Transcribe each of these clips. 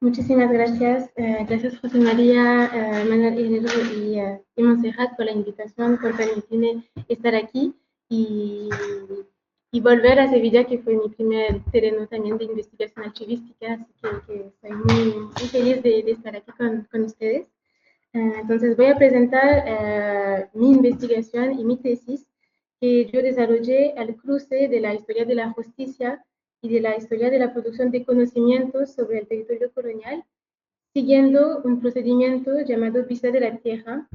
Muchísimas gracias. Gracias José María, Manuel Herrero y Montserrat por la invitación, por permitirme estar aquí y, y volver a Sevilla, que fue mi primer terreno también de investigación archivística, así que estoy muy feliz de estar aquí con ustedes. Entonces voy a presentar mi investigación y mi tesis que yo desarrollé al cruce de la historia de la justicia y de la historia de la producción de conocimientos sobre el territorio colonial, siguiendo un procedimiento llamado visa de la tierra,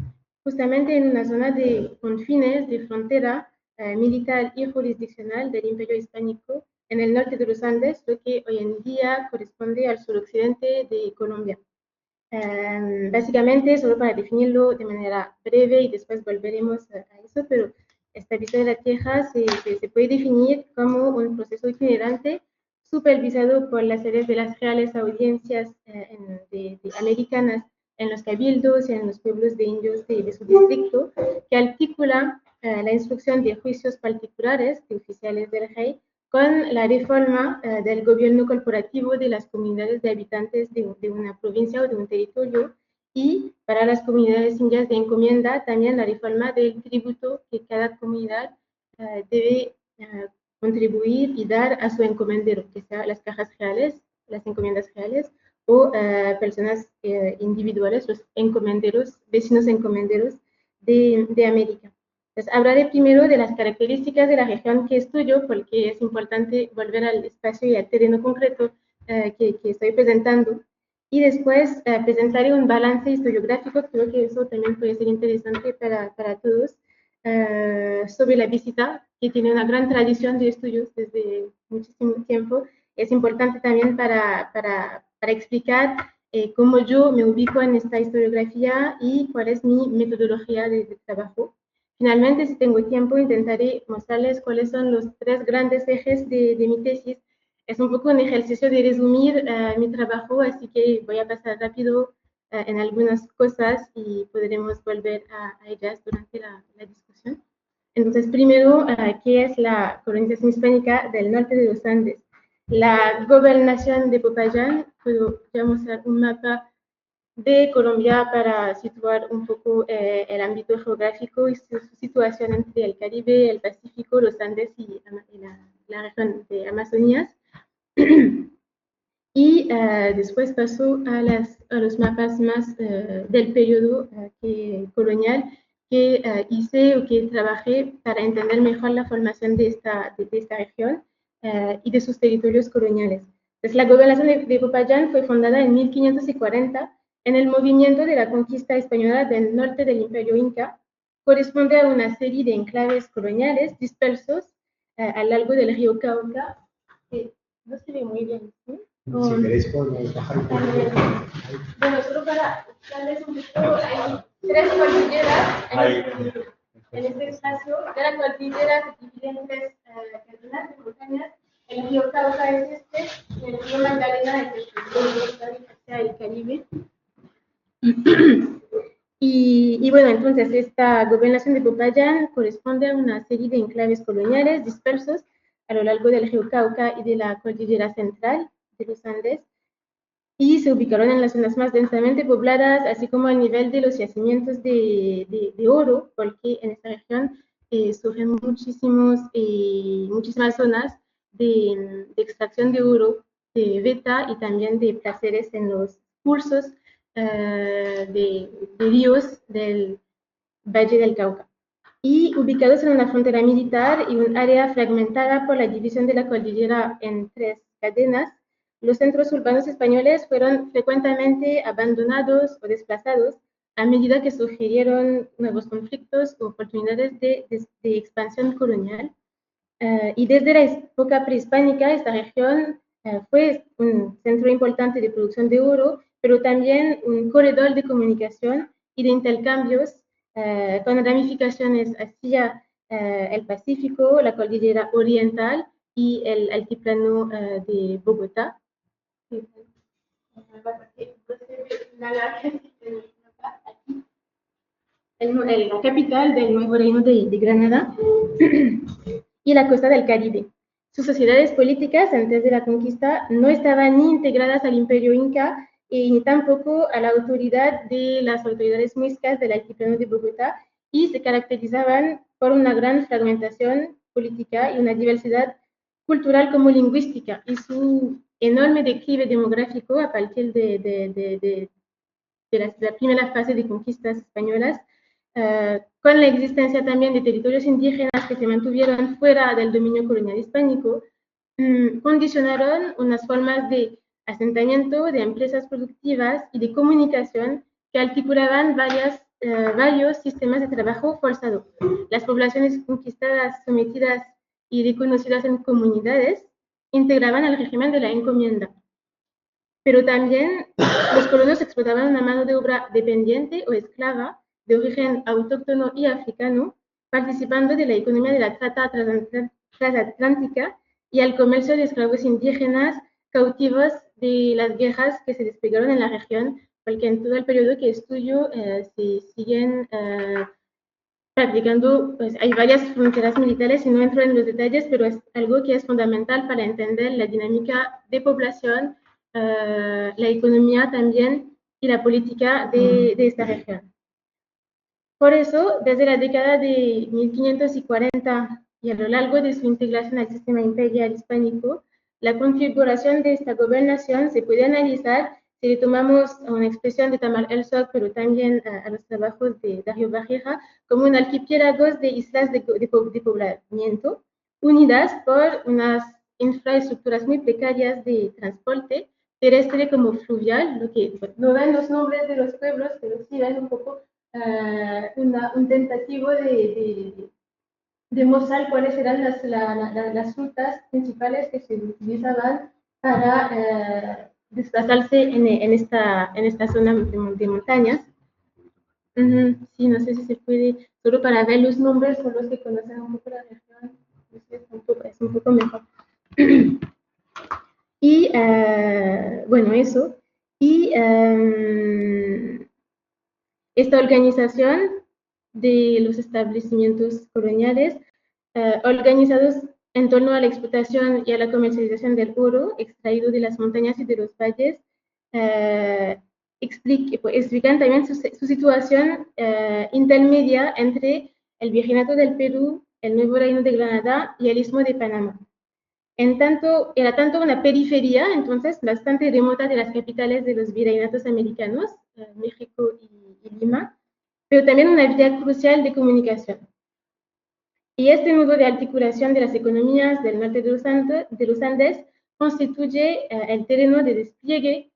justamente en una zona de confines, de frontera militar y jurisdiccional del Imperio Hispánico en el norte de los Andes, lo que hoy en día corresponde al suroccidente de Colombia. Básicamente, solo para definirlo de manera breve y después volveremos a eso, pero esta visa de la tierra se puede definir como un proceso itinerante supervisado por las sedes de las reales audiencias de americanas en los cabildos y en los pueblos de indios de su distrito, que articula la instrucción de juicios particulares de oficiales del rey con la reforma del gobierno corporativo de las comunidades de habitantes de una provincia o de un territorio, y para las comunidades indias de encomienda también la reforma del tributo que cada comunidad debe contribuir y dar a su encomendero, que sea las cajas reales, las encomiendas reales o personas individuales, los encomenderos, vecinos encomenderos de América. Entonces, hablaré primero de las características de la región que estudio, porque es importante volver al espacio y al terreno concreto que estoy presentando. Y después presentaré un balance historiográfico, creo que eso también puede ser interesante para todos, sobre la visita, que tiene una gran tradición de estudios desde muchísimo tiempo. Es importante también para explicar cómo yo me ubico en esta historiografía y cuál es mi metodología de trabajo. Finalmente, si tengo tiempo, intentaré mostrarles cuáles son los tres grandes ejes de mi tesis. Es un poco un ejercicio de resumir mi trabajo, así que voy a pasar rápido en algunas cosas y podremos volver a ellas durante la discusión. Entonces, primero, ¿qué es la colonización hispánica del norte de los Andes? La gobernación de Popayán, puedo ya mostrar un mapa de Colombia para situar un poco el ámbito geográfico y su situación entre el Caribe, el Pacífico, los Andes y la región de Amazonías. Y después paso a los mapas más del periodo colonial que hice o que trabajé para entender mejor la formación de esta región y de sus territorios coloniales. Entonces, la gobernación de Popayán fue fundada en 1540 en el movimiento de la conquista española del norte del Imperio Inca. Corresponde a una serie de enclaves coloniales dispersos a lo largo del río Cauca, que no se ve muy bien, ¿sí? Si queréis podemos bajar un poco. Bueno, solo para darles un poco, hay tres cordilleras en este espacio. Cada cordillera se divide en tres cadenas de montañas. El río Cauca es este, y el río Magdalena es este, hacia el Caribe. Y bueno, entonces esta gobernación de Popayán corresponde a una serie de enclaves coloniales dispersos a lo largo del río Cauca y de la cordillera central de los Andes, y se ubicaron en las zonas más densamente pobladas, así como al nivel de los yacimientos de oro, porque en esta región surgen muchísimas zonas de extracción de oro, de veta y también de placeres en los cursos de ríos del Valle del Cauca, y ubicados en una frontera militar y un área fragmentada por la división de la cordillera en tres cadenas. Los centros urbanos españoles fueron frecuentemente abandonados o desplazados a medida que surgieron nuevos conflictos o oportunidades de expansión colonial. Y desde la época prehispánica, esta región fue un centro importante de producción de oro, pero también un corredor de comunicación y de intercambios con ramificaciones hacia el Pacífico, la cordillera oriental y el altiplano de Bogotá. La capital del nuevo reino de Granada y la costa del Caribe. Sus sociedades políticas antes de la conquista no estaban ni integradas al imperio inca y ni tampoco a la autoridad de las autoridades muiscas del altiplano de Bogotá, y se caracterizaban por una gran fragmentación política y una diversidad cultural como lingüística, y su enorme declive demográfico a partir de la primera fase de conquistas españolas, con la existencia también de territorios indígenas que se mantuvieron fuera del dominio colonial hispánico, condicionaron unas formas de asentamiento, de empresas productivas y de comunicación que articulaban varios sistemas de trabajo forzado. Las poblaciones conquistadas, sometidas y reconocidas en comunidades, integraban el régimen de la encomienda. Pero también los colonos explotaban una mano de obra dependiente o esclava de origen autóctono y africano, participando de la economía de la trata transatlántica y al comercio de esclavos indígenas cautivos de las guerras que se desplegaron en la región, porque en todo el periodo que estudio se siguen practicando, pues hay varias fronteras militares y no entro en los detalles, pero es algo que es fundamental para entender la dinámica de población, la economía también y la política de esta región. Por eso, desde la década de 1540 y a lo largo de su integración al sistema imperial hispánico, la configuración de esta gobernación se puede analizar si tomamos una expresión de Tamar El-Sok, pero también a los trabajos de Darío Barrera, como un archipiélago de islas de poblamiento, unidas por unas infraestructuras muy precarias de transporte, terrestre como fluvial, lo que no ven los nombres de los pueblos, pero sí ven un poco un tentativo de mostrar cuáles eran las rutas principales que se utilizaban para desplazarse en esta zona de montañas. Sí, no sé si se puede, solo para ver los nombres, son los que conocen un poco la región, es un poco mejor. Y bueno, eso. Y esta organización de los establecimientos coloniales organizados en torno a la explotación y a la comercialización del oro extraído de las montañas y de los valles, explican también su situación intermedia entre el Virreinato del Perú, el Nuevo Reino de Granada y el Istmo de Panamá. Era tanto una periferia, entonces, bastante remota de las capitales de los virreinatos americanos, México y Lima, pero también una vía crucial de comunicación. Y este nudo de articulación de las economías del norte de los Andes constituye el terreno de despliegue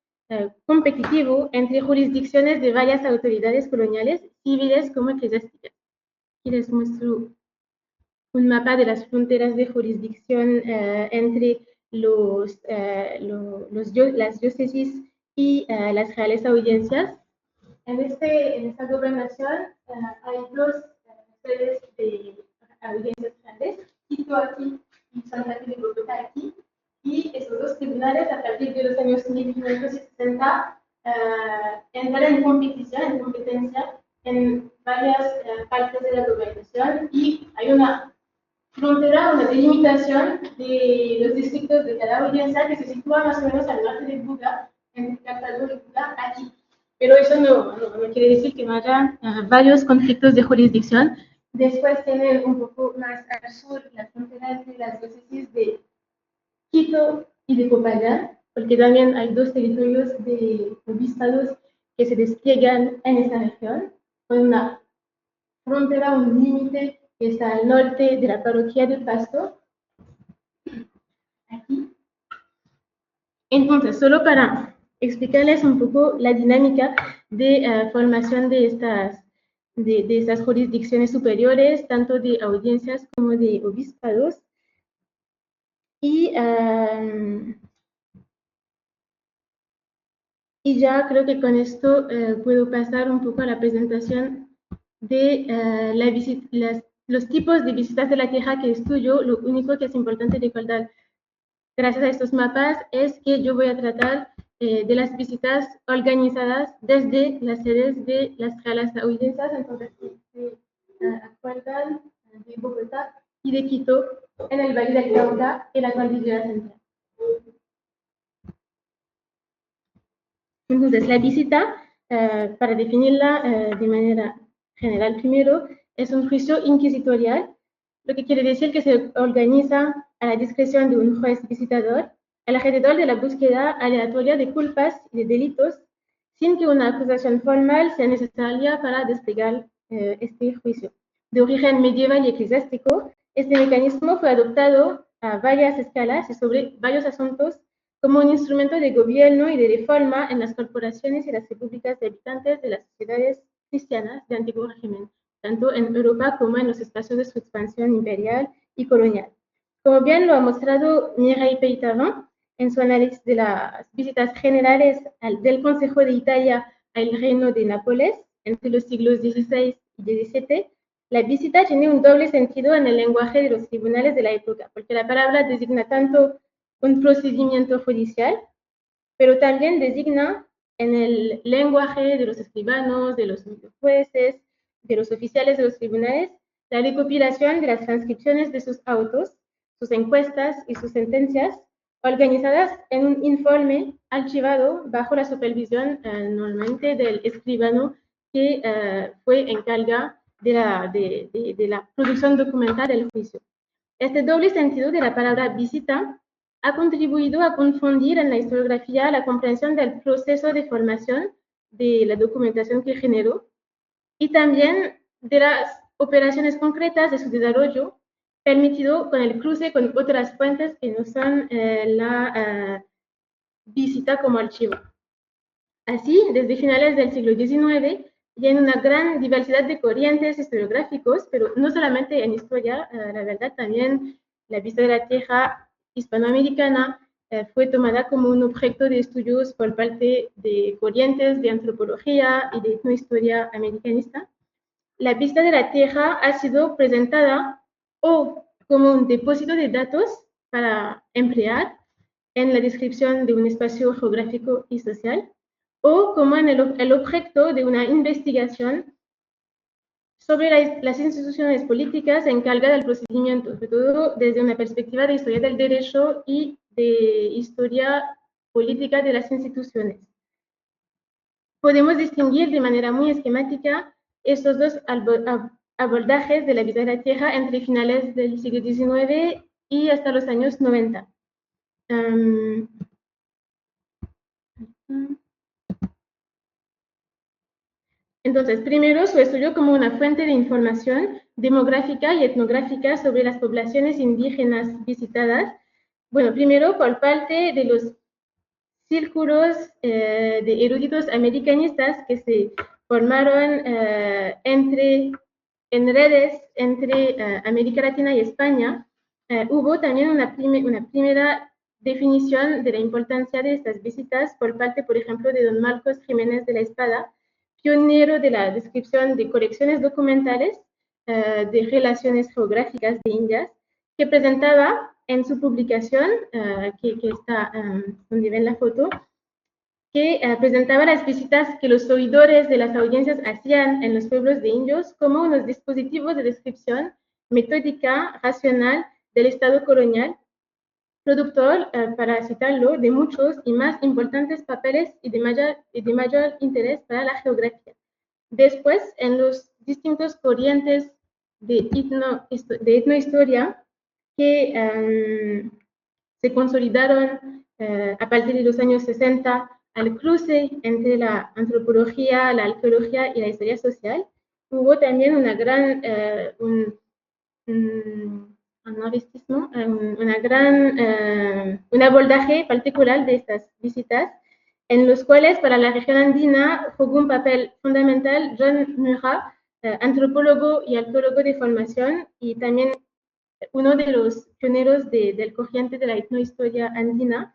competitivo entre jurisdicciones de varias autoridades coloniales, civiles como eclesiásticas. Aquí les muestro un mapa de las fronteras de jurisdicción entre las diócesis y las reales audiencias. En esta gobernación hay dos sedes de audiencias grandes, Quito aquí y Santa Fe de Bogotá aquí, y esos dos tribunales a partir de los años 1560 entran en competición, en competencia en varias partes de la gobernación, y hay una frontera, una delimitación de los distritos de cada audiencia que se sitúa más o menos al norte de Buga, entre Cartago y Buga, aquí. Pero eso no quiere decir que no haya varios conflictos de jurisdicción. Después tienen un poco más al sur las fronteras de las diócesis de Quito y de Popayán, porque también hay dos territorios de obispados que se despliegan en esta región, con una frontera, un límite que está al norte de la parroquia de Pasto, aquí. Entonces, solo para explicarles un poco la dinámica de formación de estas jurisdicciones superiores, tanto de audiencias como de obispados. Y ya creo que con esto puedo pasar un poco a la presentación de los tipos de visitas de la tierra que estudio. Lo único que es importante recordar gracias a estos mapas es que yo voy a tratar de las visitas organizadas desde las sedes de las reales audiencias, entonces se acuerdan de Bogotá y de Quito en el Valle del Cauca y la Cordillera Central. Entonces, la visita, para definirla de manera general primero, es un juicio inquisitorial, lo que quiere decir que se organiza a la discreción de un juez visitador alrededor de la búsqueda aleatoria de culpas y de delitos, sin que una acusación formal sea necesaria para desplegar este juicio. De origen medieval y eclesiástico, este mecanismo fue adoptado a varias escalas y sobre varios asuntos como un instrumento de gobierno y de reforma en las corporaciones y las repúblicas de habitantes de las sociedades cristianas de antiguo régimen, tanto en Europa como en los espacios de su expansión imperial y colonial. Como bien lo ha mostrado Mireille Peytavin en su análisis de las visitas generales del Consejo de Italia al Reino de Nápoles entre los siglos XVI y XVII, la visita tiene un doble sentido en el lenguaje de los tribunales de la época, porque la palabra designa tanto un procedimiento judicial, pero también designa en el lenguaje de los escribanos, de los jueces, de los oficiales de los tribunales, la recopilación de las transcripciones de sus autos, sus encuestas y sus sentencias, organizadas en un informe archivado bajo la supervisión normalmente del escribano que fue encargado de la producción documental del juicio. Este doble sentido de la palabra visita ha contribuido a confundir en la historiografía la comprensión del proceso de formación de la documentación que generó y también de las operaciones concretas de su desarrollo, permitido con el cruce con otras fuentes que no son la visita como archivo. Así, desde finales del siglo XIX, y en una gran diversidad de corrientes historiográficos, pero no solamente en historia, la verdad, también la visita de la tierra hispanoamericana fue tomada como un objeto de estudios por parte de corrientes de antropología y de etnohistoria americanista. La visita de la tierra ha sido presentada o como un depósito de datos para emplear en la descripción de un espacio geográfico y social, o como en el objeto de una investigación sobre las instituciones políticas encargadas del procedimiento, sobre todo desde una perspectiva de historia del derecho y de historia política de las instituciones. Podemos distinguir de manera muy esquemática estos dos abordajes de la vida de la Tierra entre finales del siglo XIX y hasta los años 90. Entonces, primero, su estudio como una fuente de información demográfica y etnográfica sobre las poblaciones indígenas visitadas. Bueno, primero, por parte de los círculos de eruditos americanistas que se formaron en redes entre América Latina y España, hubo también una primera definición de la importancia de estas visitas por parte, por ejemplo, de don Marcos Jiménez de la Espada, pionero de la descripción de colecciones documentales de relaciones geográficas de Indias, que presentaba en su publicación, que está donde ven la foto, que presentaba las visitas que los oidores de las audiencias hacían en los pueblos de indios como unos dispositivos de descripción metódica, racional del Estado colonial, productor, para citarlo, de muchos y más importantes papeles y de mayor interés para la geografía. Después, en los distintos corrientes de etnohistoria que se consolidaron a partir de los años 60 al cruce entre la antropología, la arqueología y la historia social, hubo también una gran, un abordaje particular de estas visitas, en los cuales para la región andina jugó un papel fundamental John Murat, antropólogo y arqueólogo de formación y también uno de los pioneros del corriente de la etnohistoria andina.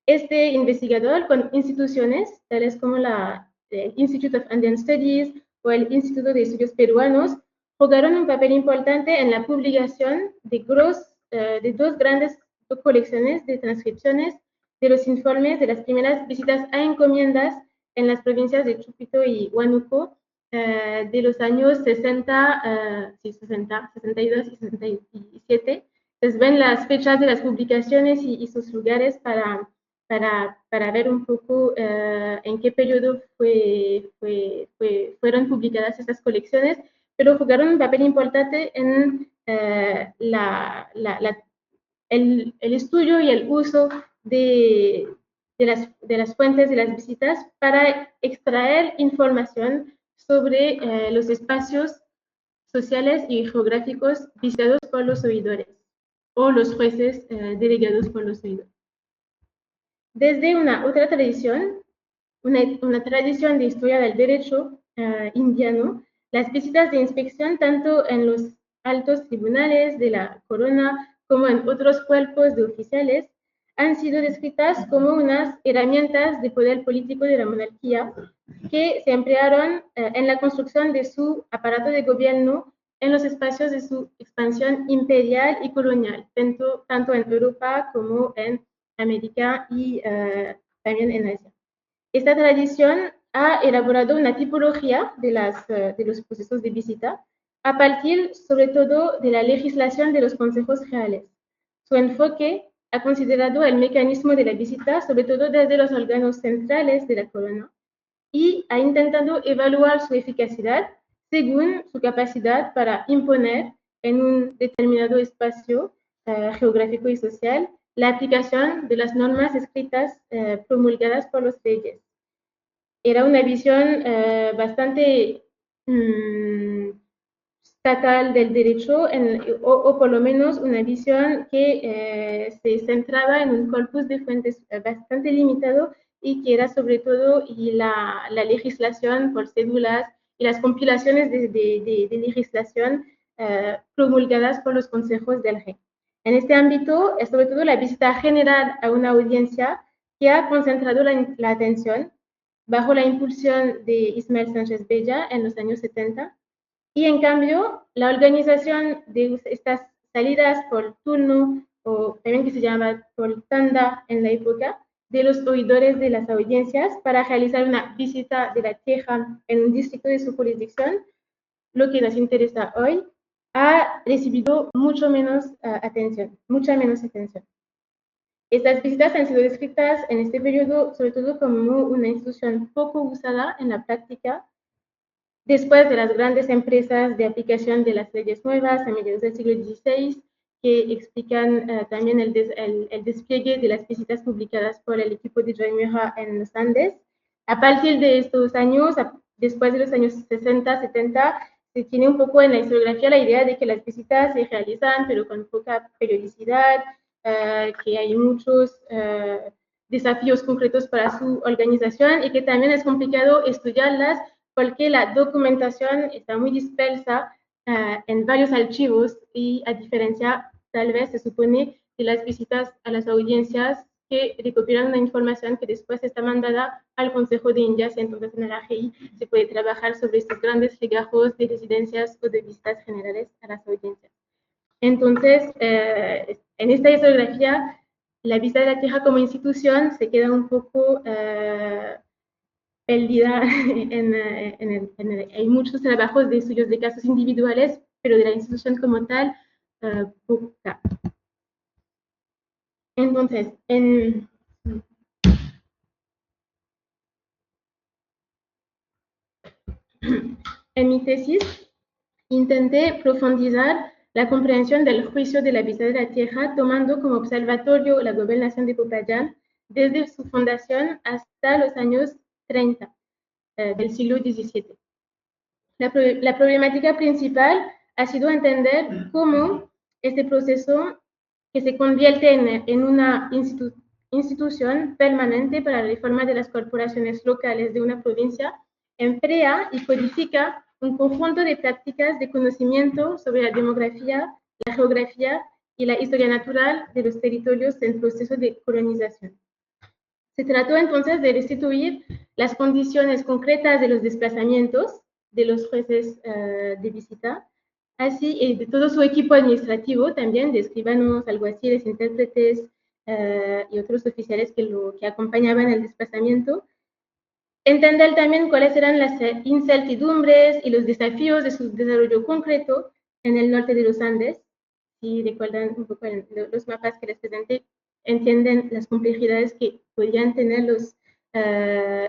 Este investigador con instituciones tales como el Institute of Andean Studies o el Instituto de Estudios Peruanos jugaron un papel importante en la publicación de dos grandes colecciones de transcripciones de los informes de las primeras visitas a encomiendas en las provincias de Chupito y Huánuco de los años 60, 62 y 67. Entonces ven las fechas de las publicaciones y sus lugares para para ver un poco en qué periodo fueron publicadas estas colecciones, pero jugaron un papel importante en el estudio y el uso de las fuentes de las visitas para extraer información sobre los espacios sociales y geográficos visitados por los oidores o los jueces delegados por los oidores. Desde una otra tradición, una tradición de historia del derecho indiano, las visitas de inspección tanto en los altos tribunales de la corona como en otros cuerpos de oficiales han sido descritas como unas herramientas de poder político de la monarquía que se emplearon en la construcción de su aparato de gobierno en los espacios de su expansión imperial y colonial, tanto en Europa como en América y también en Asia. Esta tradición ha elaborado una tipología de los procesos de visita a partir sobre todo de la legislación de los consejos reales. Su enfoque ha considerado el mecanismo de la visita sobre todo desde los órganos centrales de la corona y ha intentado evaluar su eficacia según su capacidad para imponer en un determinado espacio geográfico y social la aplicación de las normas escritas promulgadas por los reyes. Era una visión bastante estatal del derecho, o por lo menos una visión que se centraba en un corpus de fuentes bastante limitado y que era sobre todo la legislación por cédulas y las compilaciones de legislación promulgadas por los consejos del rey. En este ámbito, es sobre todo la visita general a una audiencia que ha concentrado la atención bajo la impulsión de Ismael Sánchez Bella en los años 70, y en cambio la organización de estas salidas por turno, o también que se llama por tanda en la época, de los oidores de las audiencias para realizar una visita de la tierra en un distrito de su jurisdicción, lo que nos interesa hoy, ha recibido mucha menos atención. Estas visitas han sido descritas en este periodo sobre todo como una institución poco usada en la práctica después de las grandes empresas de aplicación de las leyes nuevas a mediados del siglo XVI, que explican también el despliegue de las visitas publicadas por el equipo de Joy Mura en los Andes. A partir de estos años, después de los años 60, 70, se tiene un poco en la historiografía la idea de que las visitas se realizan, pero con poca periodicidad, que hay muchos desafíos concretos para su organización y que también es complicado estudiarlas porque la documentación está muy dispersa en varios archivos y a diferencia, tal vez se supone, de las visitas a las audiencias que recopilan una información que después está mandada al Consejo de Indias y entonces en el AGI se puede trabajar sobre estos grandes legajos de residencias o de visitas generales a las audiencias. Entonces, en esta historiografía, la visita de la tierra como institución se queda un poco perdida hay muchos trabajos de estudios de casos individuales, pero de la institución como tal, poca. Entonces, en mi tesis intenté profundizar la comprensión del juicio de la visita de la tierra, tomando como observatorio la gobernación de Popayán desde su fundación hasta los años 30 del siglo XVII. La problemática principal ha sido entender cómo este proceso, que se convierte en una institución permanente para la reforma de las corporaciones locales de una provincia, emplea y codifica un conjunto de prácticas de conocimiento sobre la demografía, la geografía y la historia natural de los territorios en proceso de colonización. Se trató entonces de restituir las condiciones concretas de los desplazamientos de los jueces de visita, así y de todo su equipo administrativo también, de escribanos, alguaciles, intérpretes y otros oficiales que acompañaban el desplazamiento. Entender también cuáles eran las incertidumbres y los desafíos de su desarrollo concreto en el norte de los Andes. Si recuerdan un poco los mapas que les presenté, entienden las complejidades que podían tener los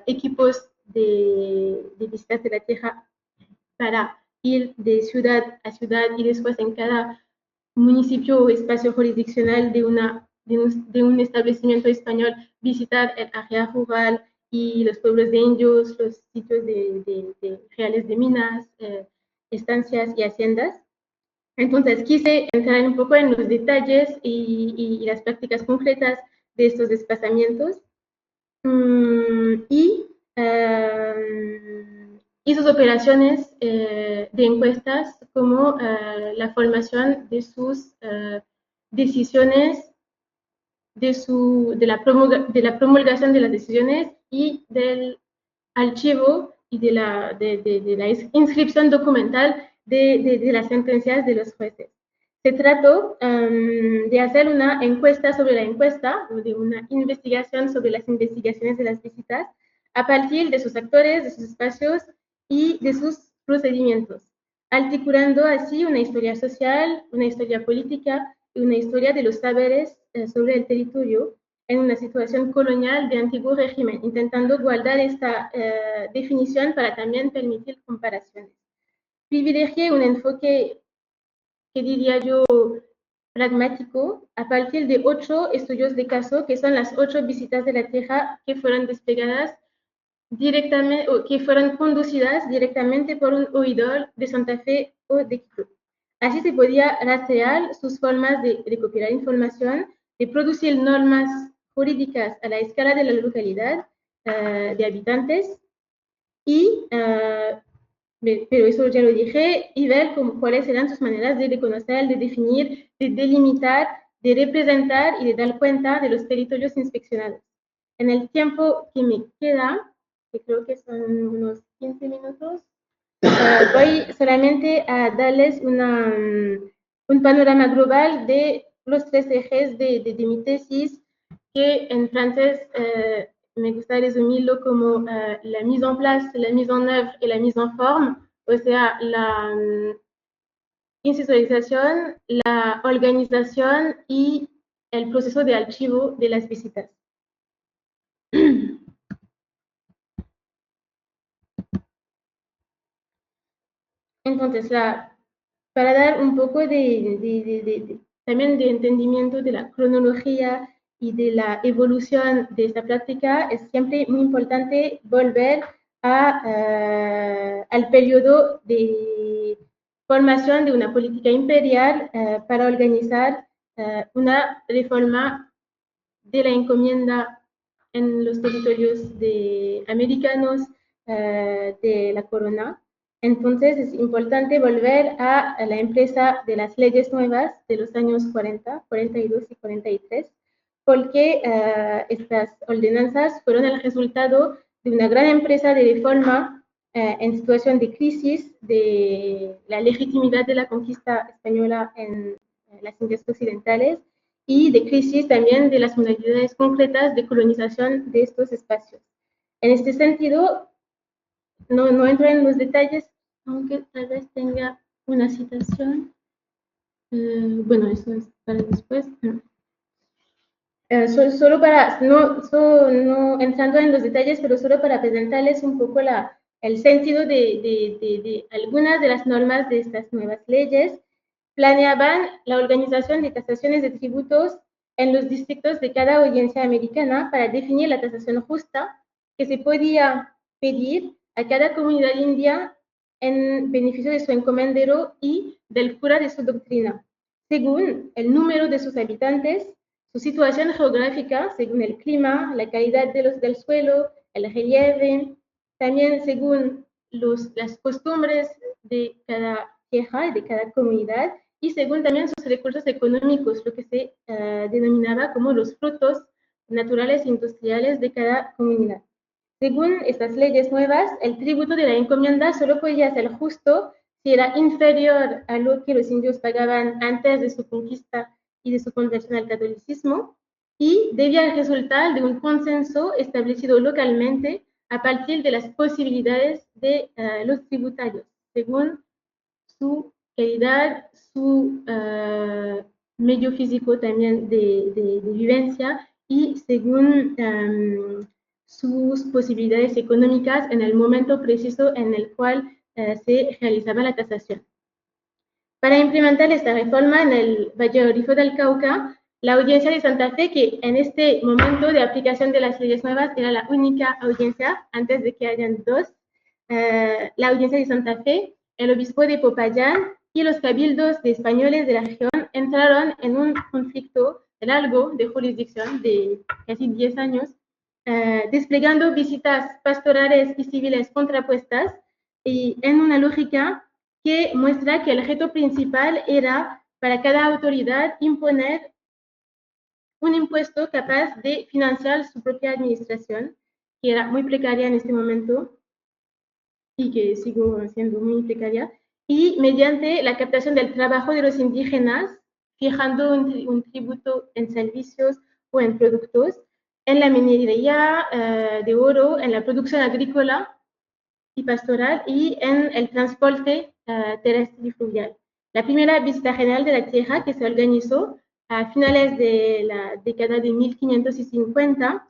equipos de visitas de la tierra para ir de ciudad a ciudad y después en cada municipio o espacio jurisdiccional de un establecimiento español visitar el área rural y los pueblos de indios, los sitios de reales de minas, estancias y haciendas. Entonces quise entrar un poco en los detalles y las prácticas concretas de estos desplazamientos y sus operaciones de encuestas como la formación de sus decisiones, de la promulgación de las decisiones y del archivo y de la inscripción documental de las sentencias de los jueces. Se trató de hacer una encuesta sobre la encuesta, o de una investigación sobre las investigaciones de las visitas, a partir de sus actores, de sus espacios y de sus procedimientos, articulando así una historia social, una historia política y una historia de los saberes sobre el territorio en una situación colonial de antiguo régimen, intentando guardar esta definición para también permitir comparaciones. Privilegié un enfoque que diría yo pragmático a partir de 8 estudios de caso, que son las 8 visitas de la tierra que fueron desplegadas directamente o que fueron conducidas directamente por un oidor de Santa Fe o de Quito. Así se podía rastrear sus formas de recopilar información, de producir normas jurídicas a la escala de la localidad de habitantes y pero eso ya lo dije, y ver cuáles eran sus maneras de reconocer, de definir, de delimitar, de representar y de dar cuenta de los territorios inspeccionados. En el tiempo que me queda, que creo que son unos 15 minutos, voy solamente a darles un panorama global de los 3 ejes de mi tesis, que en francés me gusta resumirlo como la mise en place, la mise en œuvre y la mise en forme, o sea, la institucionalización, la organización y el proceso de archivo de las visitas. Entonces, para dar un poco también de entendimiento de la cronología y de la evolución de esta práctica, es siempre muy importante volver al periodo de formación de una política imperial para organizar una reforma de la encomienda en los territorios americanos de la corona. Entonces es importante volver a la empresa de las leyes nuevas de los años 40, 42 y 43, porque estas ordenanzas fueron el resultado de una gran empresa de reforma en situación de crisis de la legitimidad de la conquista española en las Indias Occidentales y de crisis también de las modalidades concretas de colonización de estos espacios. En este sentido, no entro en los detalles, aunque tal vez tenga una citación. Bueno, eso es para después. Solo para, no entrando en los detalles, pero solo para presentarles un poco el sentido de algunas de las normas de estas nuevas leyes. Planeaban la organización de tasaciones de tributos en los distritos de cada audiencia americana para definir la tasación justa que se podía pedir a cada comunidad india en beneficio de su encomendero y del cura de su doctrina, según el número de sus habitantes, su situación geográfica, según el clima, la calidad del suelo, el relieve, también según las costumbres de cada tierra y de cada comunidad, y según también sus recursos económicos, lo que se denominaba como los frutos naturales e industriales de cada comunidad. Según estas leyes nuevas, el tributo de la encomienda solo podía ser justo si era inferior a lo que los indios pagaban antes de su conquista y de su conversión al catolicismo, y debía resultar de un consenso establecido localmente a partir de las posibilidades de los tributarios, según su calidad, su medio físico también de vivencia y según sus posibilidades económicas en el momento preciso en el cual se realizaba la tasación. Para implementar esta reforma en el Valle del Rifo del Cauca, la audiencia de Santa Fe, que en este momento de aplicación de las leyes nuevas era la única audiencia antes de que hayan dos, la audiencia de Santa Fe, el obispo de Popayán y los cabildos de españoles de la región entraron en un conflicto largo de jurisdicción de casi 10 años, desplegando visitas pastorales y civiles contrapuestas y en una lógica que muestra que el reto principal era para cada autoridad imponer un impuesto capaz de financiar su propia administración, que era muy precaria en este momento y que sigue siendo muy precaria, y mediante la captación del trabajo de los indígenas, fijando un tributo en servicios o en productos, en la minería de oro, en la producción agrícola y pastoral y en el transporte terrestre y fluvial. La primera visita general de la tierra que se organizó a finales de la década de 1550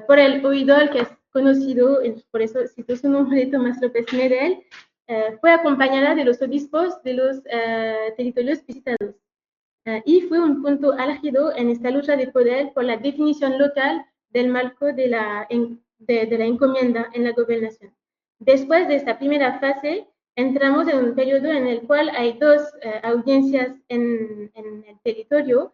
por el oidor que es conocido, por eso cito su nombre, Tomás López Medel, fue acompañada de los obispos de los territorios visitados. Y fue un punto álgido en esta lucha de poder por la definición local del marco de la encomienda en la gobernación. Después de esta primera fase, entramos en un periodo en el cual hay dos audiencias en el territorio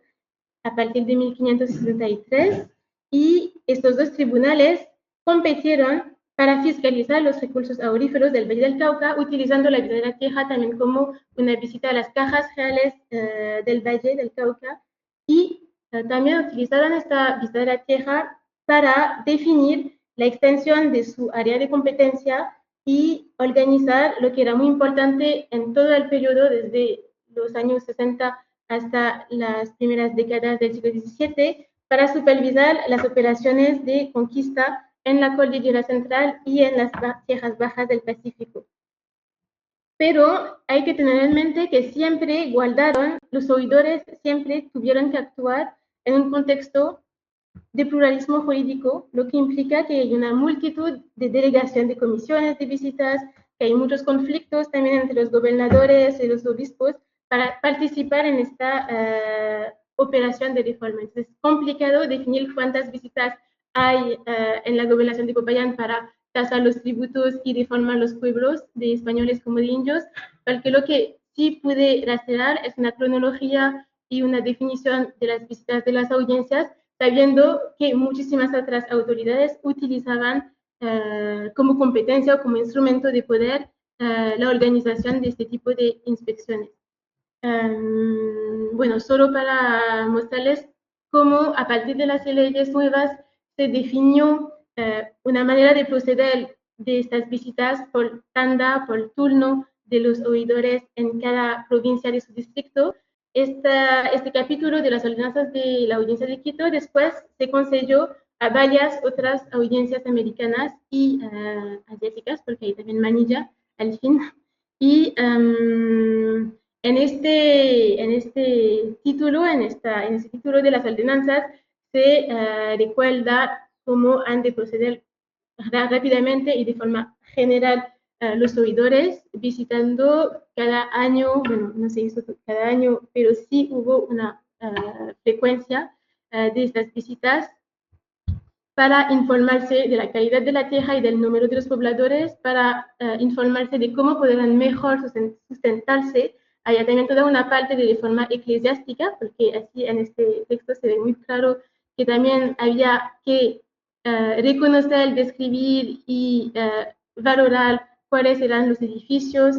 a partir de 1563 y estos dos tribunales compitieron para fiscalizar los recursos auríferos del Valle del Cauca, utilizando la visita de la tierra también como una visita a las cajas reales del Valle del Cauca y también utilizaron esta visita de la tierra para definir la extensión de su área de competencia y organizar lo que era muy importante en todo el periodo desde los años 60 hasta las primeras décadas del siglo XVII para supervisar las operaciones de conquista en la cordillera central y en las tierras bajas del Pacífico. Pero hay que tener en mente que siempre guardaron, los oidores siempre tuvieron que actuar en un contexto de pluralismo jurídico, lo que implica que hay una multitud de delegación de comisiones de visitas, que hay muchos conflictos también entre los gobernadores y los obispos para participar en esta operación de reforma. Entonces, es complicado definir cuántas visitas hay en la gobernación de Popayán para tasar los tributos y reformar los pueblos de españoles como de indios, porque lo que sí pude rastrear es una cronología y una definición de las visitas de las audiencias, sabiendo que muchísimas otras autoridades utilizaban como competencia o como instrumento de poder la organización de este tipo de inspecciones. Bueno, solo para mostrarles cómo a partir de las leyes nuevas se definió una manera de proceder de estas visitas por tanda, por turno de los oidores en cada provincia de su distrito. Este capítulo de las ordenanzas de la audiencia de Quito después se concedió a varias otras audiencias americanas y asiáticas, porque hay también Manilla al fin. Y en este título de las ordenanzas se recuerda cómo han de proceder rápidamente y de forma general los oidores, visitando cada año, bueno, no se hizo cada año, pero sí hubo una frecuencia de estas visitas para informarse de la calidad de la tierra y del número de los pobladores, para informarse de cómo podrán mejor sustentarse. Hay también toda una parte de reforma eclesiástica, porque así en este texto se ve muy claro que también había que reconocer, describir y valorar cuáles eran los edificios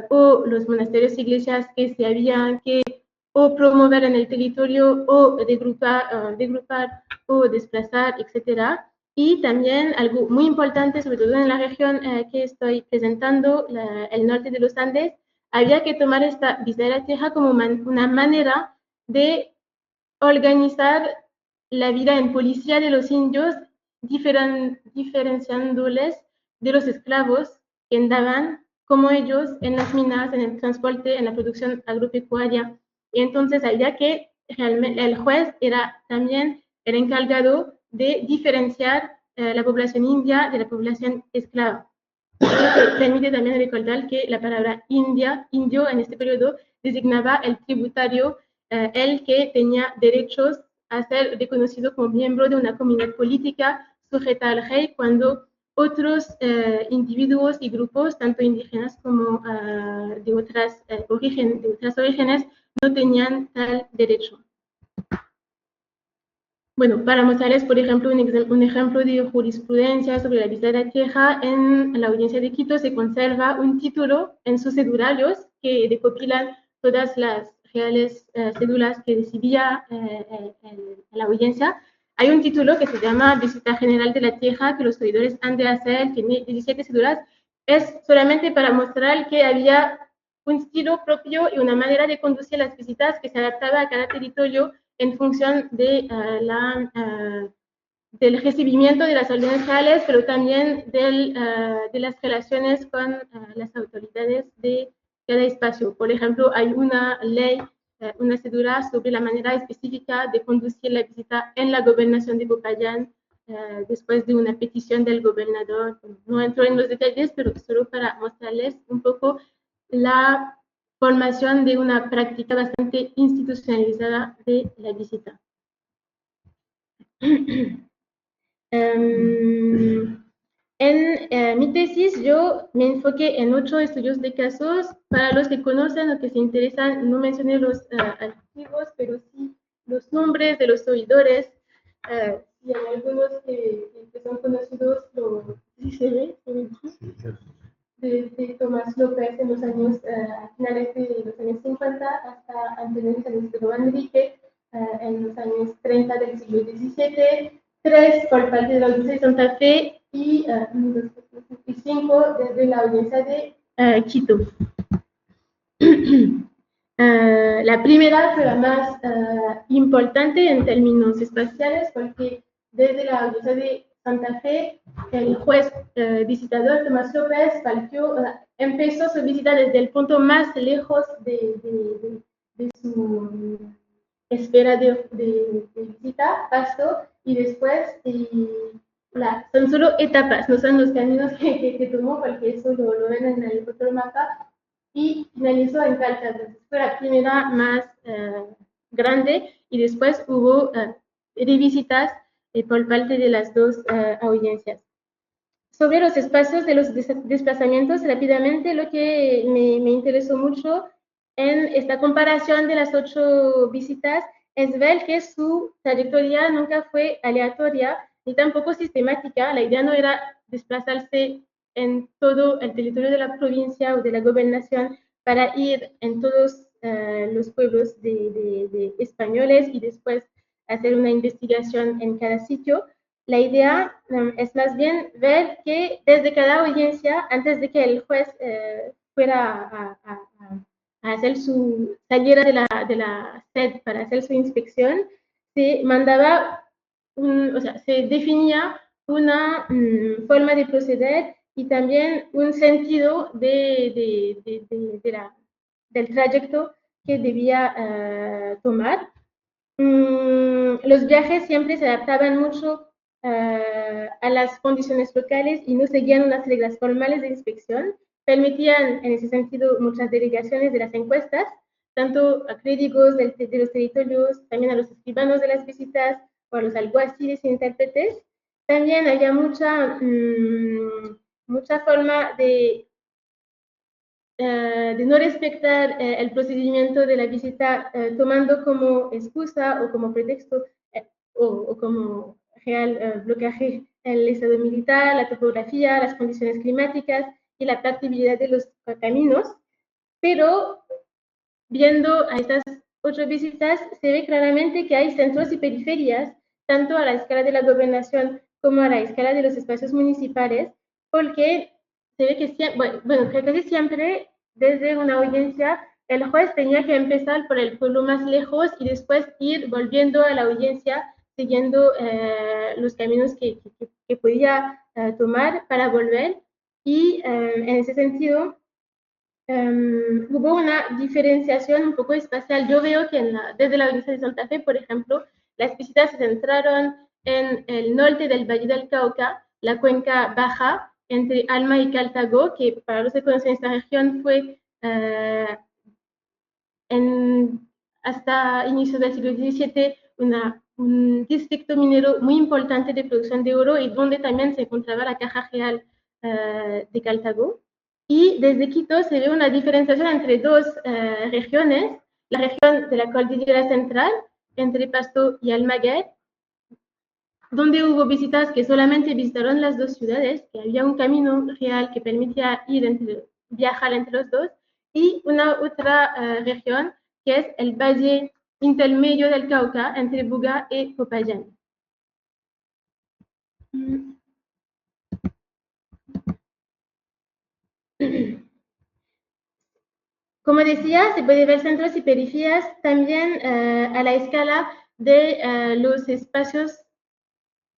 o los monasterios e iglesias que se habían que o promover en el territorio o degrupar o desplazar, etcétera. Y también algo muy importante, sobre todo en la región que estoy presentando, el norte de los Andes, había que tomar esta visita de la tierra como una manera de organizar la vida en policía de los indios, diferenciándoles de los esclavos que andaban como ellos en las minas, en el transporte, en la producción agropecuaria. Y entonces había que, realmente, el juez era también el encargado de diferenciar la población india de la población esclava. Permite también recordar que la palabra indio en este periodo designaba el tributario, el que tenía derechos a ser reconocido como miembro de una comunidad política sujeta al rey, cuando otros individuos y grupos, tanto indígenas como de otras orígenes, no tenían tal derecho. Bueno, para mostrarles, por ejemplo, un ejemplo de jurisprudencia sobre la visita de la tierra, en la audiencia de Quito se conserva un título en sus cedularios que recopilan todas las reales cédulas que recibía la audiencia. Hay un título que se llama Visita General de la Tierra, que los oidores han de hacer, tiene 17 cédulas. Es solamente para mostrar que había un estilo propio y una manera de conducir las visitas que se adaptaba a cada territorio en función de, del recibimiento de las órdenes reales, pero también de las relaciones con las autoridades de cada espacio. Por ejemplo, hay una ley, una cédula sobre la manera específica de conducir la visita en la gobernación de Popayán, después de una petición del gobernador. No entro en los detalles, pero solo para mostrarles un poco la formación de una práctica bastante institucionalizada de la visita. En mi tesis yo me enfoqué en 8 estudios de casos. Para los que conocen o que se interesan, no mencioné los archivos, pero sí los nombres de los oidores. Y hay algunos que son conocidos, ¿sí se ve? De Tomás López en los años, a finales de los años 50 hasta Antonio San Enrique en los años 30 del siglo XVII, 3 por parte de la Audiencia de Santa Fe y 5 desde la Audiencia de Quito. La primera fue la más importante en términos espaciales porque desde la Audiencia de Santa Fe, el juez visitador Tomás López empezó su visita desde el punto más lejos de su esfera de visita, Pasto, y después son solo etapas, no son los caminos que tomó, porque eso lo ven en el otro mapa, y finalizó en Calca. Entonces fue la primera más grande, y después hubo revisitas por parte de las dos audiencias. Sobre los espacios de los desplazamientos, rápidamente, lo que me interesó mucho en esta comparación de las 8 visitas es ver que su trayectoria nunca fue aleatoria ni tampoco sistemática. La idea no era desplazarse en todo el territorio de la provincia o de la gobernación para ir en todos los pueblos de españoles y después hacer una investigación en cada sitio. La idea es más bien ver que desde cada audiencia, antes de que el juez fuera a hacer saliera de la sede para hacer su inspección, se mandaba, o sea, se definía una forma de proceder y también un sentido del trayecto que debía tomar. Los viajes siempre se adaptaban mucho a las condiciones locales y no seguían unas reglas formales de inspección. Permitían, en ese sentido, muchas delegaciones de las encuestas, tanto a clérigos de los territorios, también a los escribanos de las visitas o a los alguaciles e intérpretes. También había mucha forma de no respetar el procedimiento de la visita, tomando como excusa o como pretexto o como real bloqueaje el estado militar, la topografía, las condiciones climáticas y la practicabilidad de los caminos. Pero viendo a estas 8 visitas, se ve claramente que hay centros y periferias, tanto a la escala de la gobernación como a la escala de los espacios municipales, porque se ve que casi siempre desde una audiencia el juez tenía que empezar por el pueblo más lejos y después ir volviendo a la audiencia siguiendo los caminos que podía tomar para volver. Y en ese sentido, hubo una diferenciación un poco espacial. Yo veo que desde la Universidad de Santa Fe, por ejemplo, las visitas se centraron en el norte del Valle del Cauca, la cuenca baja entre Alma y Cartago, que para los que conocen esta región fue hasta inicios del siglo XVII un distrito minero muy importante de producción de oro y donde también se encontraba la caja real de Cartago. Y desde Quito se ve una diferenciación entre dos regiones, la región de la cordillera central, entre Pasto y Almaguer, donde hubo visitas que solamente visitaron las dos ciudades, que había un camino real que permitía viajar entre los dos, y una otra región que es el valle intermedio del Cauca, entre Buga y Popayán. Como decía, se puede ver centros y periferias también a la escala de los espacios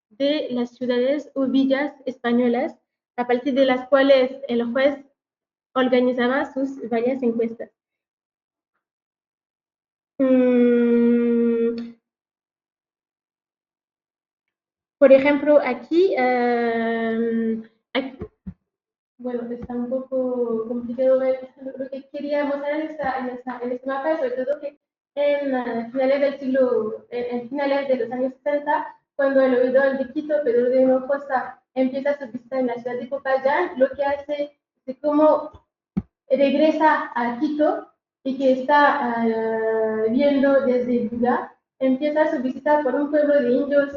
de las ciudades o villas españolas, a partir de las cuales el juez organizaba sus varias encuestas. Por ejemplo, aquí, bueno, está un poco complicado ver lo que quería mostrar en este mapa, sobre todo que en finales de los años 60, cuando el oidor de Quito, Pedro de Hinojosa, empieza su visita en la ciudad de Popayán, lo que hace es cómo regresa a Quito y que está viendo desde Buga, empieza su visita por un pueblo de indios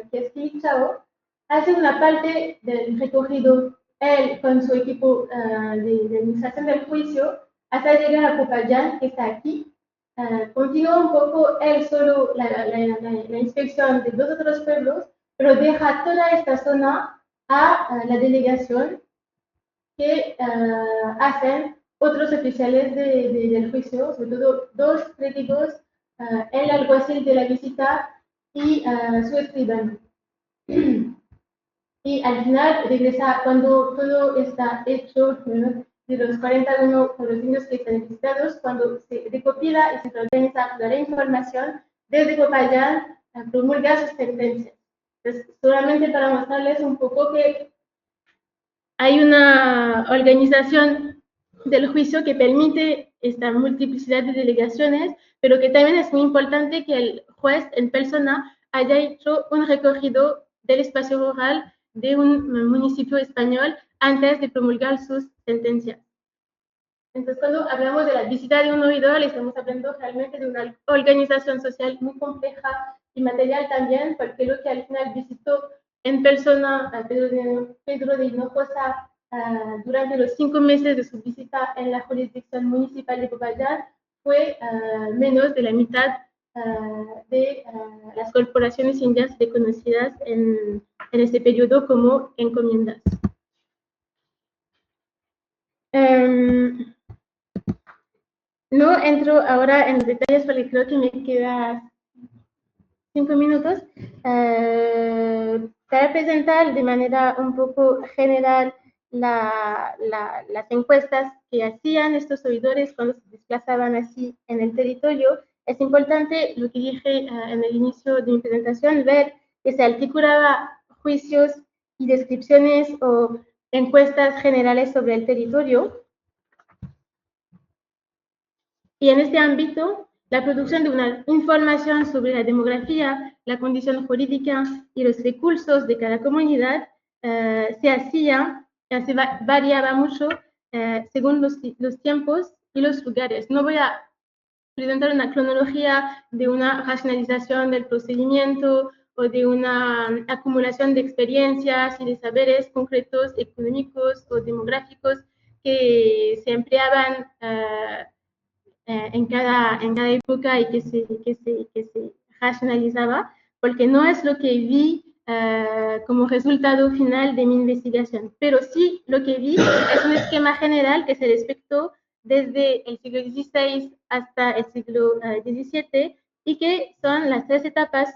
que es Quilichao, hace una parte del recorrido él con su equipo de administración del juicio hasta llegar a Popayán, que está aquí. Continúa un poco él solo la inspección de dos otros pueblos, pero deja toda esta zona a la delegación que hacen otros oficiales del juicio, sobre todo dos testigos, el alguacil de la visita y su escribano. Y al final regresa cuando todo está hecho, ¿no? De los 41 con los niños que están visitados, cuando se recopila y se organiza la información, desde Popayán promulga sus sentencias. Entonces, solamente para mostrarles un poco que hay una organización del juicio que permite esta multiplicidad de delegaciones, pero que también es muy importante que el juez en persona haya hecho un recorrido del espacio rural de un municipio español antes de promulgar sus sentencias. Entonces, cuando hablamos de la visita de un oidor, estamos hablando realmente de una organización social muy compleja y material también, porque lo que al final visitó en persona a Pedro de Hinojosa durante los 5 meses de su visita en la jurisdicción municipal de Popayán fue menos de la mitad de las corporaciones indias reconocidas en este periodo como encomiendas. No entro ahora en detalles porque creo que me quedan 5 minutos para presentar de manera un poco general las encuestas que hacían estos oidores cuando se desplazaban así en el territorio. Es importante, lo que dije en el inicio de mi presentación, ver que se articulaba juicios y descripciones o encuestas generales sobre el territorio. Y en este ámbito, la producción de una información sobre la demografía, la condición jurídica y los recursos de cada comunidad se variaba mucho según los tiempos y los lugares. No voy a presentar una cronología de una racionalización del procedimiento o de una acumulación de experiencias y de saberes concretos, económicos o demográficos que se empleaban en cada época y que se racionalizaba, porque no es lo que vi como resultado final de mi investigación, pero sí lo que vi es un esquema general que se respetó desde el siglo XVI hasta el siglo XVII y que son las 3 etapas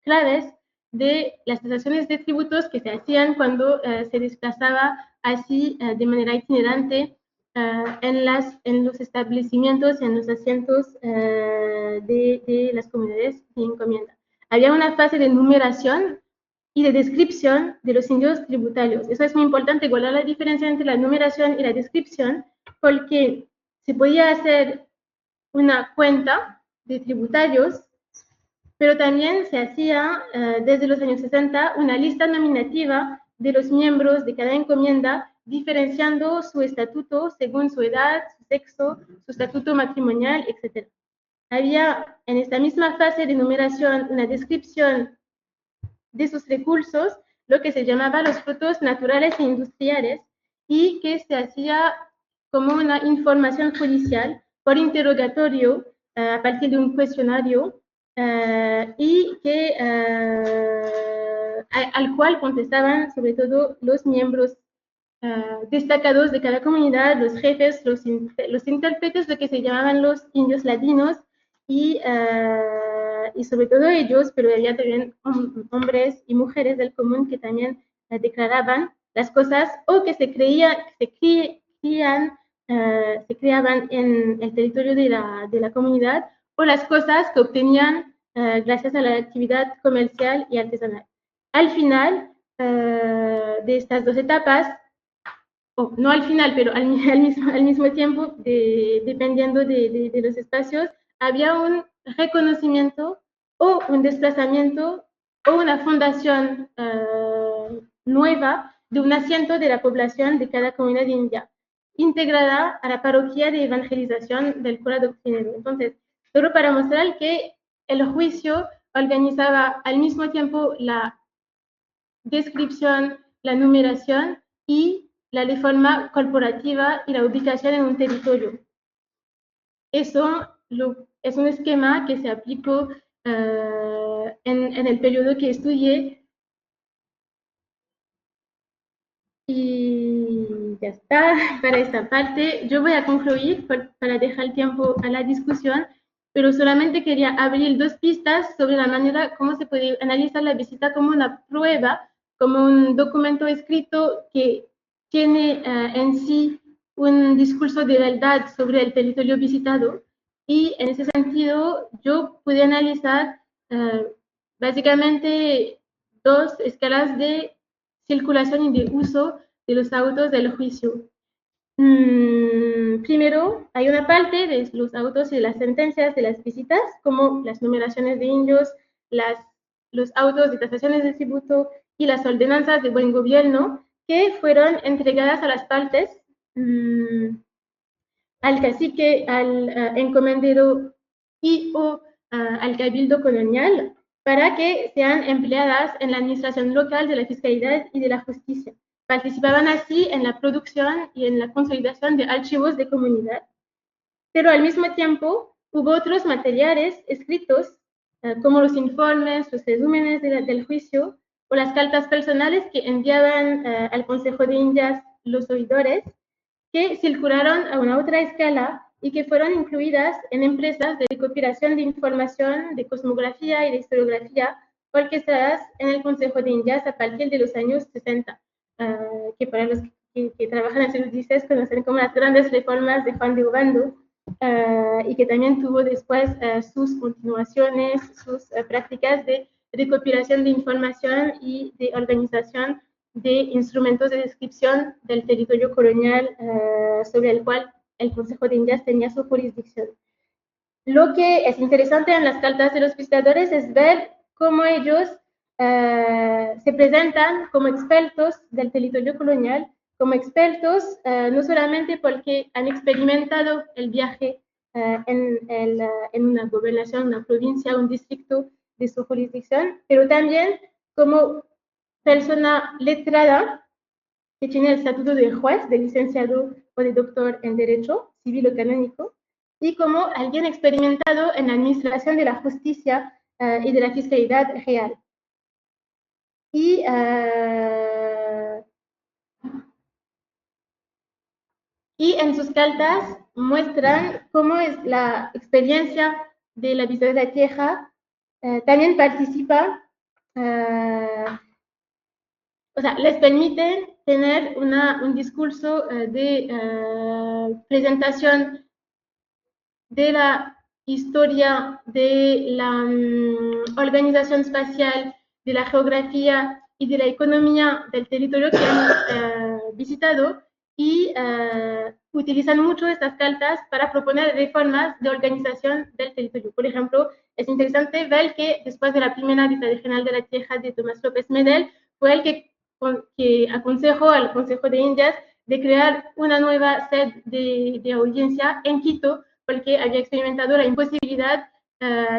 claves de las tasaciones de tributos que se hacían cuando se desplazaba así de manera itinerante en los establecimientos, en los asientos de las comunidades de encomienda. Había una fase de numeración y de descripción de los indios tributarios. Eso es muy importante, guardar la diferencia entre la numeración y la descripción, porque se podía hacer una cuenta de tributarios, pero también se hacía desde los años 60 una lista nominativa de los miembros de cada encomienda, diferenciando su estatuto según su edad, su sexo, su estatuto matrimonial, etc. Había en esta misma fase de numeración una descripción de sus recursos, lo que se llamaba los frutos naturales e industriales, y que se hacía como una información judicial por interrogatorio a partir de un cuestionario y que, al cual contestaban sobre todo los miembros destacados de cada comunidad, los jefes, los intérpretes, lo que se llamaban los indios ladinos, y sobre todo ellos, pero había también hombres y mujeres del común que también declaraban las cosas o que se creaban en el territorio de la comunidad, o las cosas que obtenían gracias a la actividad comercial y artesanal. Al final de estas dos etapas, no al final, pero al mismo tiempo, dependiendo de los espacios, había un reconocimiento o un desplazamiento o una fundación nueva de un asiento de la población de cada comunidad india, integrada a la parroquia de evangelización del cura doctrinero. Entonces, solo para mostrar que el juicio organizaba al mismo tiempo la descripción, la numeración y la reforma corporativa y la ubicación en un territorio. Eso es un esquema que se aplicó en el periodo que estudié. Y ya está para esta parte. Yo voy a concluir para dejar tiempo a la discusión, pero solamente quería abrir dos pistas sobre la manera como se puede analizar la visita como una prueba, como un documento escrito que tiene en sí un discurso de verdad sobre el territorio visitado. Y en ese sentido, yo pude analizar básicamente dos escalas de circulación y de uso de los autos del juicio. Primero, hay una parte de los autos y las sentencias de las visitas, como las numeraciones de indios, los autos de tasaciones de tributo y las ordenanzas de buen gobierno, que fueron entregadas a las partes, al cacique, al encomendero y o al cabildo colonial, para que sean empleadas en la administración local de la fiscalidad y de la justicia. Participaban así en la producción y en la consolidación de archivos de comunidad. Pero al mismo tiempo hubo otros materiales escritos, como los informes, los resúmenes del juicio o las cartas personales que enviaban al Consejo de Indias los oidores, que circularon a una otra escala y que fueron incluidas en empresas de recopilación de información, de cosmografía y de historiografía orquestadas en el Consejo de Indias a partir de los años 60, que para los que trabajan en servicios conocen como las grandes reformas de Juan de Obando, y que también tuvo después sus continuaciones, sus prácticas de recopilación de información y de organización de instrumentos de descripción del territorio colonial sobre el cual el Consejo de Indias tenía su jurisdicción. Lo que es interesante en las cartas de los visitadores es ver cómo ellos se presentan como expertos del territorio colonial, como expertos no solamente porque han experimentado el viaje en una gobernación, una provincia, un distrito de su jurisdicción, pero también como persona letrada que tiene el estatuto de juez, de licenciado o de doctor en Derecho Civil o Canónico, y como alguien experimentado en la administración de la justicia y de la fiscalidad real. Y en sus cartas muestran cómo es la experiencia de la visita de la tierra. También participa o sea, les permiten tener un discurso de presentación de la historia, de la organización espacial, de la geografía y de la economía del territorio que hemos visitado y utilizan mucho estas cartas para proponer reformas de organización del territorio. Por ejemplo, es interesante ver que después de la primera Dictadura General de la Tierra de Tomás López Medel, fue el que aconsejó al Consejo de Indias de crear una nueva sede de audiencia en Quito, porque había experimentado la imposibilidad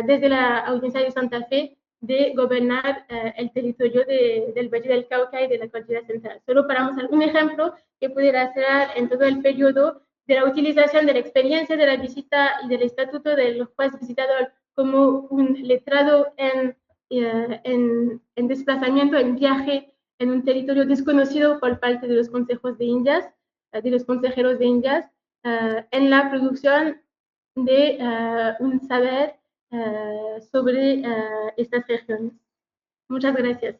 desde la audiencia de Santa Fe de gobernar el territorio del Valle del Cauca y de la Cordillera Central. Solo para mostrar un ejemplo que pudiera ser en todo el periodo de la utilización de la experiencia de la visita y del estatuto del juez visitador como un letrado en desplazamiento, en viaje en un territorio desconocido por parte de los consejos de Indias, de los consejeros de Indias, en la producción de un saber sobre estas regiones. Muchas gracias.